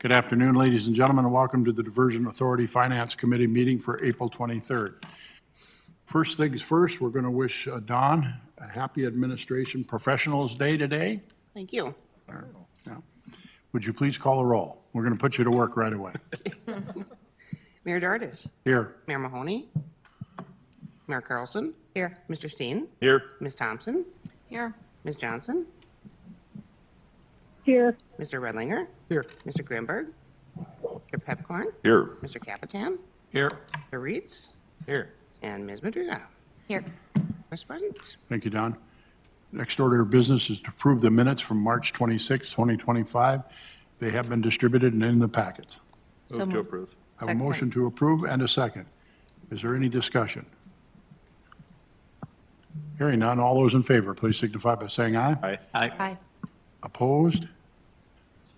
Good afternoon, ladies and gentlemen, and welcome to the Diversion Authority Finance Committee meeting for April 23rd. First things first, we're going to wish Don a happy Administration Professionals Day today. Thank you. Yeah. Would you please call the roll? We're going to put you to work right away. Mayor Dardis. Here. Mayor Mahoney. Mayor Carlson. Here. Mr. Steen. Here. Ms. Thompson. Here. Ms. Johnson. Here. Mr. Redlinger. Here. Mr. Grimberg. Mr. Pepcorn. Here. Mr. Capitan. Here. Mr. Reitz. Here. And Ms. Madriga. Here. Vice President. Thank you, Don. Next order of business is to approve the minutes from March 26, 2025. They have been distributed and in the packets. Move to approve. I have a motion to approve and a second. Is there any discussion? Hearing none, all those in favor, please signify by saying aye. Aye. Aye. Opposed?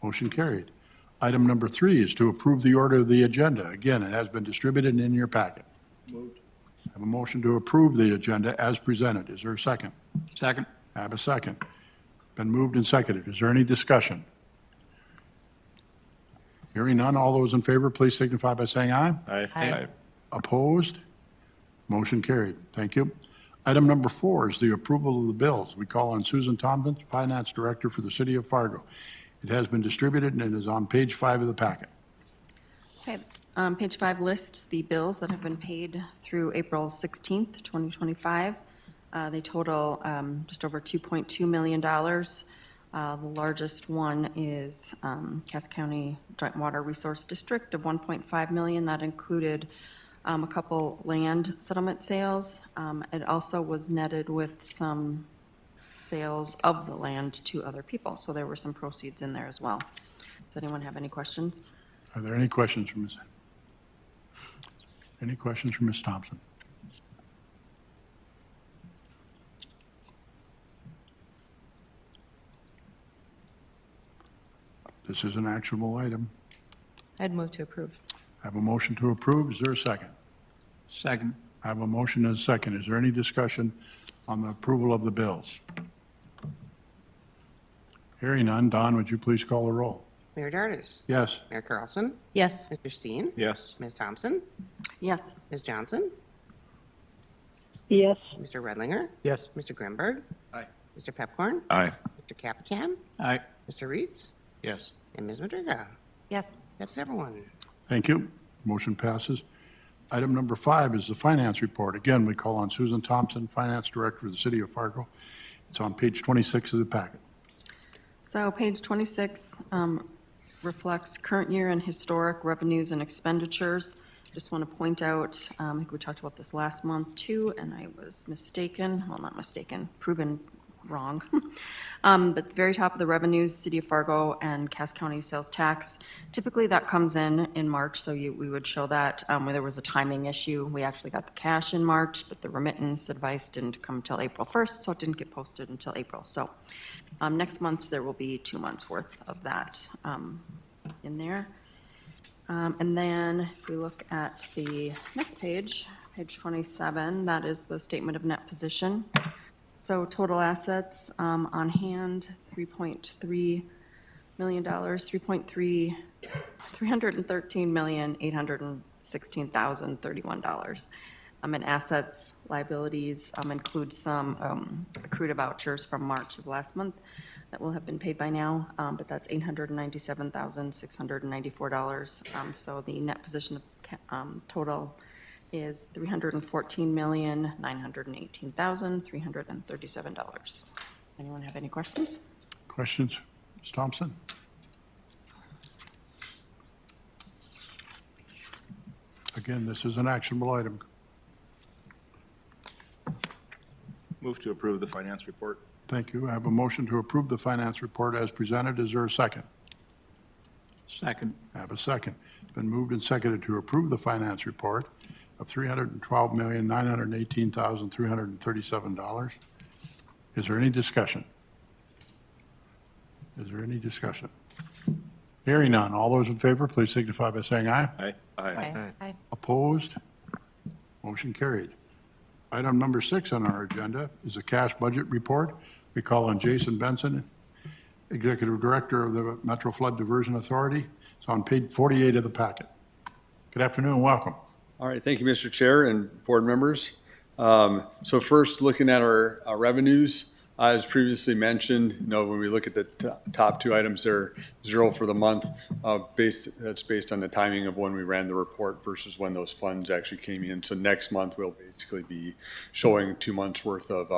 Motion carried. Item number 3 is to approve the order of the agenda. Again, it has been distributed and in your packet. Moved. I have a motion to approve the agenda as presented. Is there a second? Second. I have a second. Been moved and seconded. Is there any discussion? Hearing none, all those in favor, please signify by saying aye. Aye. Aye. Opposed? Motion carried. Thank you. Item number 4 is the approval of the bills. We call on Susan Thompson, Finance Director for the City of Fargo. It has been distributed and is on page 5 of the packet. Okay, page 5 lists the bills that have been paid through April 16th, 2025. They total just over $2.2 million. The largest one is Cass County Joint Water Resource District of $1.5 million. That included a couple land settlement sales. It also was netted with some sales of the land to other people, so there were some proceeds in there as well. Does anyone have any questions? Are there any questions from Ms. Thompson? This is an actionable item. I'd move to approve. I have a motion to approve. Is there a second? Second. I have a motion and a second. Is there any discussion on the approval of the bills? Hearing none, Don, would you please call the roll? Mayor Dardis. Yes. Mayor Carlson. Yes. Mr. Steen. Yes. Ms. Thompson. Yes. Ms. Johnson. Yes. Mr. Redlinger. Yes. Mr. Grimberg. Aye. Mr. Pepcorn. Aye. Mr. Capitan. Aye. Mr. Reitz. Yes. And Ms. Madriga. Yes. That's everyone. Thank you. Motion passes. Item number 5 is the finance report. Again, we call on Susan Thompson, Finance Director of the City of Fargo. It's on page 26 of the packet. So page 26 reflects current year and historic revenues and expenditures. Just want to point out, I think we talked about this last month too, and I was mistaken, well, not mistaken, proven wrong. But at the very top of the revenues, City of Fargo and Cass County sales tax. Typically that comes in March, so we would show that where there was a timing issue. We actually got the cash in March, but the remittance advice didn't come until April 1st, so it didn't get posted until April. So next month, there will be 2 months worth of that in there. And then if we look at the next page, page 27, that is the statement of net position. So total assets on hand, $3.3 million, $313,816,031. And assets, liabilities include some accrued vouchers from March of last month that will have been paid by now, but that's $897,694. So the net position of total is $314,918,337. Anyone have any questions? Questions? Ms. Thompson? Again, this is an actionable item. Move to approve the finance report. Thank you. I have a motion to approve the finance report as presented. Is there a second? Second. I have a second. It's been moved and seconded to approve the finance report of $312,918,337. Is there any discussion? Is there any discussion? Hearing none. All those in favor, please signify by saying aye. Aye. Aye. Aye. Opposed? Motion carried. Item number 6 on our agenda is a cash budget report. We call on Jason Benson, Executive Director of the Metro Flood Diversion Authority. It's on page 48 of the packet. Good afternoon, welcome. All right, thank you, Mr. Chair and board members. So first, looking at our revenues, as previously mentioned, when we look at the top two items, they're zero for the month. That's based on the timing of when we ran the report versus when those funds actually came in. So next month, we'll basically be showing 2 months worth of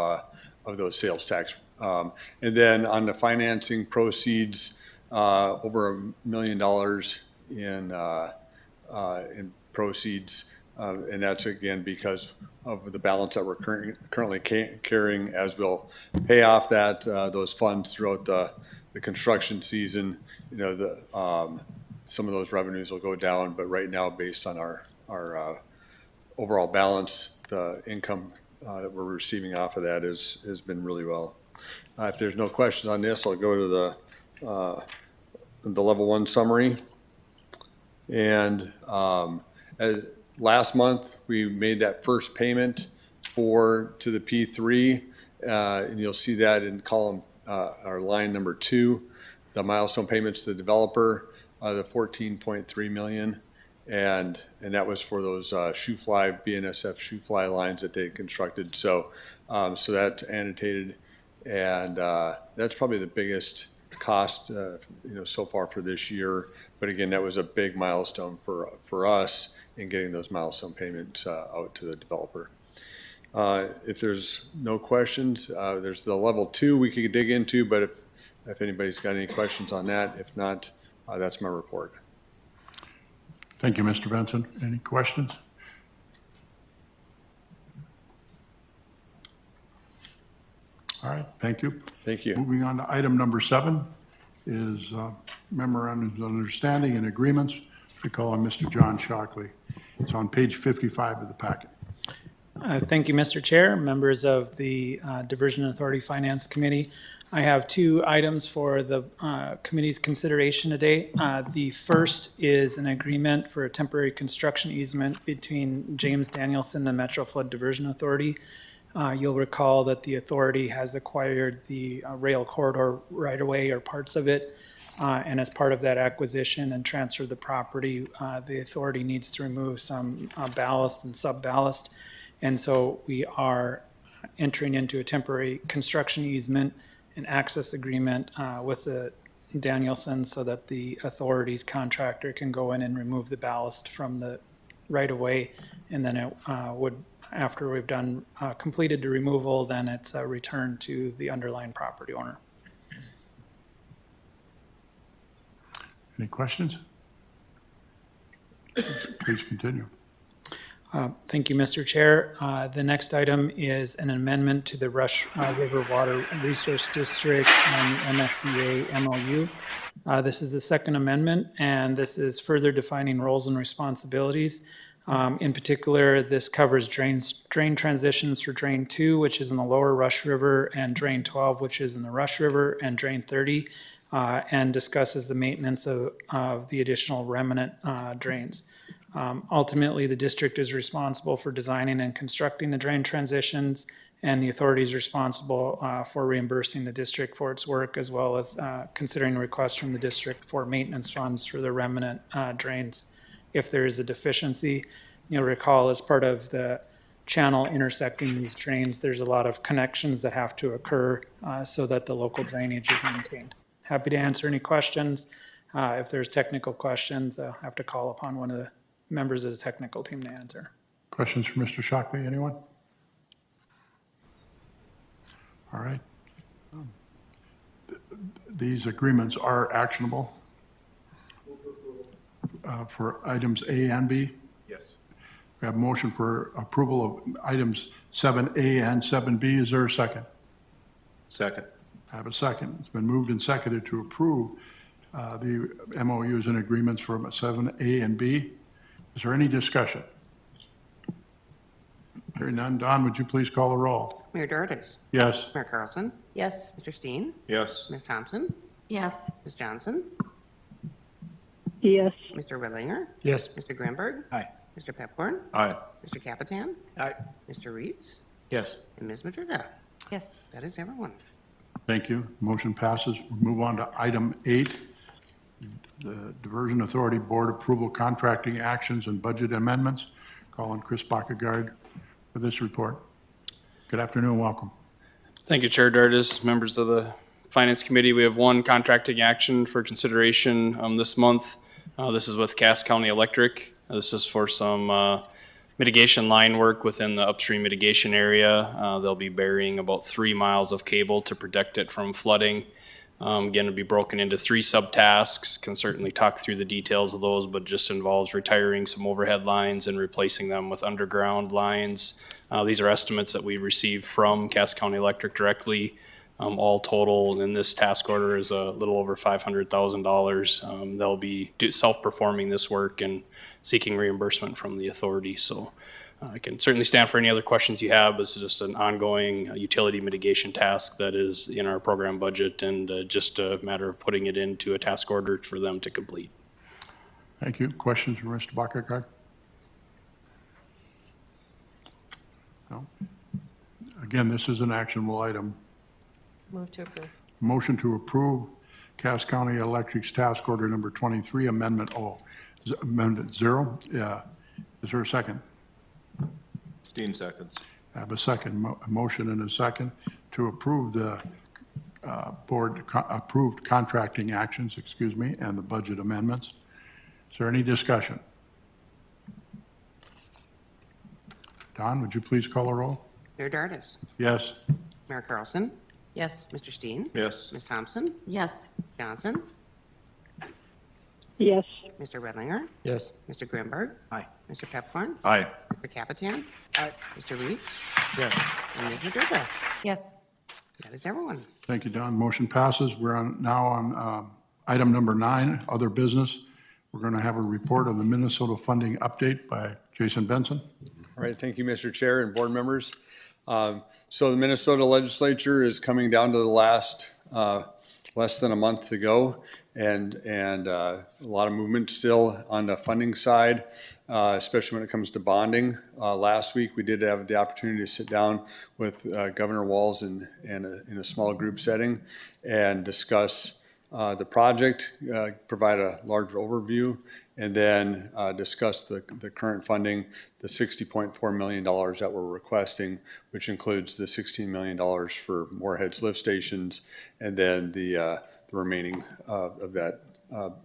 those sales tax. And then on the financing proceeds, over $1 million in proceeds. And that's again because of the balance that we're currently carrying. As we'll pay off those funds throughout the construction season, some of those revenues will go down, but right now, based on our overall balance, the income that we're receiving off of that has been really well. If there's no questions on this, I'll go to the level 1 summary. And last month, we made that first payment to the P3, and you'll see that in column or line number 2, the milestone payments to the developer, the $14.3 million, and that was for those BNSF shoe fly lines that they constructed. So that's annotated, and that's probably the biggest cost so far for this year. But again, that was a big milestone for us in getting those milestone payments out to the developer. If there's no questions, there's the level 2 we could dig into, but if anybody's got any questions on that, if not, that's my report. Thank you, Mr. Benson. Any questions? All right, thank you. Thank you. Moving on to item number 7 is memorandums of understanding and agreements. We call on Mr. John Shockley. It's on page 55 of the packet. Thank you, Mr. Chair, members of the Diversion Authority Finance Committee. I have 2 items for the committee's consideration today. The first is an agreement for a temporary construction easement between James Danielson and Metro Flood Diversion Authority. You'll recall that the authority has acquired the rail corridor right-of-way or parts of it. And as part of that acquisition and transfer of the property, the authority needs to remove some ballast and sub-ballast. And so we are entering into a temporary construction easement and access agreement with the Danielson so that the authority's contractor can go in and remove the ballast from the right-of-way. And then it would, after we've done completed the removal, then it's returned to the underlying property owner. Any questions? Please continue. Thank you, Mr. Chair. The next item is an amendment to the Rush River Water Resource District and MFDA MOU. This is the second amendment, and this is further defining roles and responsibilities. In particular, this covers drain transitions for Drain 2, which is in the lower Rush River, and Drain 12, which is in the Rush River, and Drain 30, and discusses the maintenance of the additional remnant drains. Ultimately, the district is responsible for designing and constructing the drain transitions, and the authority is responsible for reimbursing the district for its work, as well as considering requests from the district for maintenance funds for the remnant drains. If there is a deficiency, you'll recall as part of the channel intersecting these drains, there's a lot of connections that have to occur so that the local drainage is maintained. Happy to answer any questions. If there's technical questions, I'll have to call upon one of the members of the technical team to answer. Questions for Mr. Shockley, anyone? All right. These agreements are actionable for items A and B? Yes. We have a motion for approval of items 7A and 7B. Is there a second? Second. I have a second. It's been moved and seconded to approve the MOUs and agreements for 7A and B. Is there any discussion? Hearing none, Don, would you please call the roll? Mayor Dardis. Yes. Mayor Carlson. Yes. Mr. Steen. Yes. Ms. Thompson. Yes. Ms. Johnson. yes, Mr. Whitlinger. Yes. Mr. Grimberg. Aye. Mr. Pepcorn. Aye. Mr. Capitan. Aye. Mr. Reeds. Yes. And Ms. Madriga. Yes. That is everyone. Thank you. Motion passes. We'll move on to item 8, the Diversion Authority Board Approval Contracting Actions and Budget Amendments. Call on Chris Bakagard for this report. Good afternoon, welcome. Thank you, Chair Dartis, members of the Finance Committee. We have one contracting action for consideration this month. This is with Cass County Electric. This is for some mitigation line work within the upstream mitigation area. They'll be burying about 3 miles of cable to protect it from flooding. Again, it'll be broken into 3 subtasks. Can certainly talk through the details of those, but just involves retiring some overhead lines and replacing them with underground lines. These are estimates that we received from Cass County Electric directly. All total in this task order is a little over $500,000. They'll be self-performing this work and seeking reimbursement from the authority. So I can certainly stand for any other questions you have. This is just an ongoing utility mitigation task that is in our program budget, and just a matter of putting it into a task order for them to complete. Thank you. Questions for Mr. Bakagard? No? Again, this is an actionable item. Move to approve. Motion to approve Cass County Electric's task order number 23, amendment amendment 0. Is there a second? Steen seconds. I have a second, a motion and a second to approve the approved contracting actions, and the budget amendments. Is there any discussion? Don, would you please call a roll? Chair Dartis. Yes. Mayor Carlson. Yes. Mr. Steen. Yes. Ms. Thompson. Yes. Johnson. yes, Mr. Redlinger. Yes. Mr. Grimberg. Aye. Mr. Pepcorn. Aye. Mr. Capitan. Mr. Reese. Yes. And Ms. Madruga. Yes. That is everyone. Thank you, Don. Motion passes. We're now on item number 9, other business. We're going to have a report on the Minnesota funding update by Jason Benson. All right, thank you, Mr. Chair and board members. So the Minnesota legislature is coming down to the last less than a month to go, and a lot of movement still on the funding side, especially when it comes to bonding. Last week, we did have the opportunity to sit down with Governor Walz in a small group setting and discuss the project, provide a larger overview, and then discuss the current funding, the $60.4 million that we're requesting, which includes the $16 million for Moorhead's lift stations, and then the remaining of that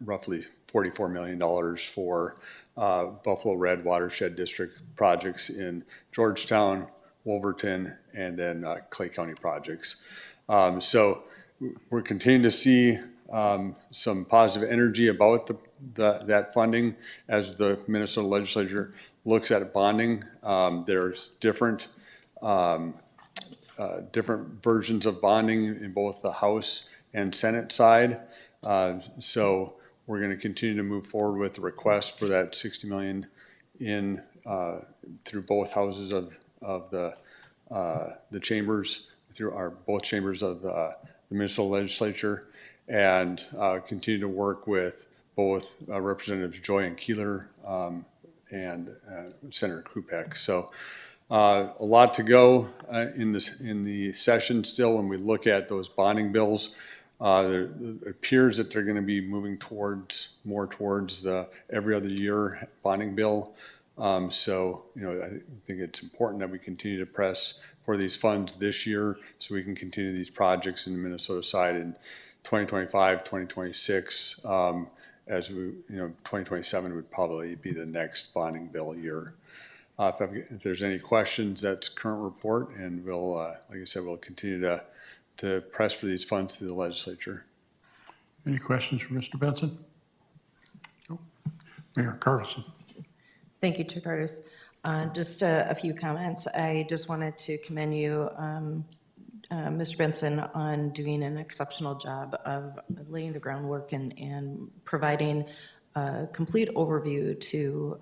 roughly $44 million for Buffalo Red Watershed District projects in Georgetown, Wolverton, and then Clay County projects. So we're continuing to see some positive energy about that funding as the Minnesota legislature looks at bonding. There's different versions of bonding in both the House and Senate side. So we're going to continue to move forward with the request for that $60 million in through both houses of the chambers, through both chambers of the Minnesota legislature, and continue to work with both Representatives Joy and Keeler and Senator Krupek. So a lot to go in the session still. When we look at those bonding bills, it appears that they're going to be moving more towards the every other year bonding bill. So I think it's important that we continue to press for these funds this year so we can continue these projects in the Minnesota side in 2025, 2026. As we, 2027 would probably be the next bonding bill year. If there's any questions, that's current report, and we'll, like I said, we'll continue to press for these funds through the legislature. Any questions for Mr. Benson? No. Mayor Carlson. Thank you, Chair Curtis. Just a few comments. I just wanted to commend you, Mr. Benson, on doing an exceptional job of laying the groundwork and providing a complete overview to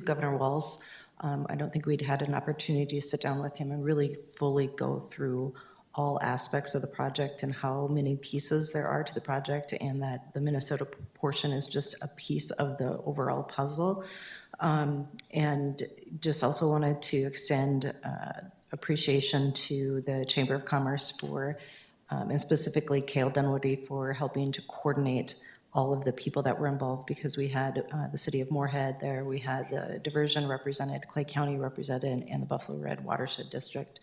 Governor Walz. I don't think we'd had an opportunity to sit down with him and really fully go through all aspects of the project and how many pieces there are to the project, and that the Minnesota portion is just a piece of the overall puzzle. And just also wanted to extend appreciation to the Chamber of Commerce for and specifically Cale Dunwoody for helping to coordinate all of the people that were involved, because we had the city of Moorhead there, we had the Diversion represented, Clay County represented, and the Buffalo Red Watershed District.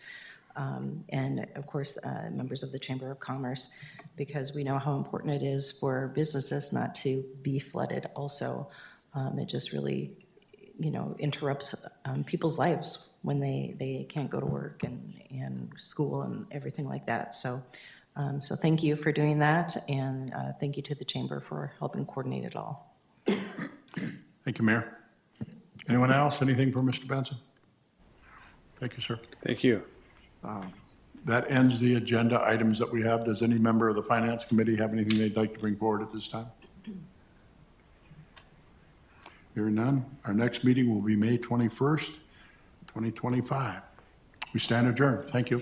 And of course, members of the Chamber of Commerce, because we know how important it is for businesses not to be flooded also. It just really, interrupts people's lives when they can't go to work and school and everything like that. So thank you for doing that, and thank you to the Chamber for helping coordinate it all. Thank you, Mayor. Anyone else? Anything for Mr. Benson? Thank you, sir. Thank you. That ends the agenda items that we have. Does any member of the Finance Committee have anything they'd like to bring forward at this time? Hearing none, our next meeting will be May 21st, 2025. We stand adjourned. Thank you.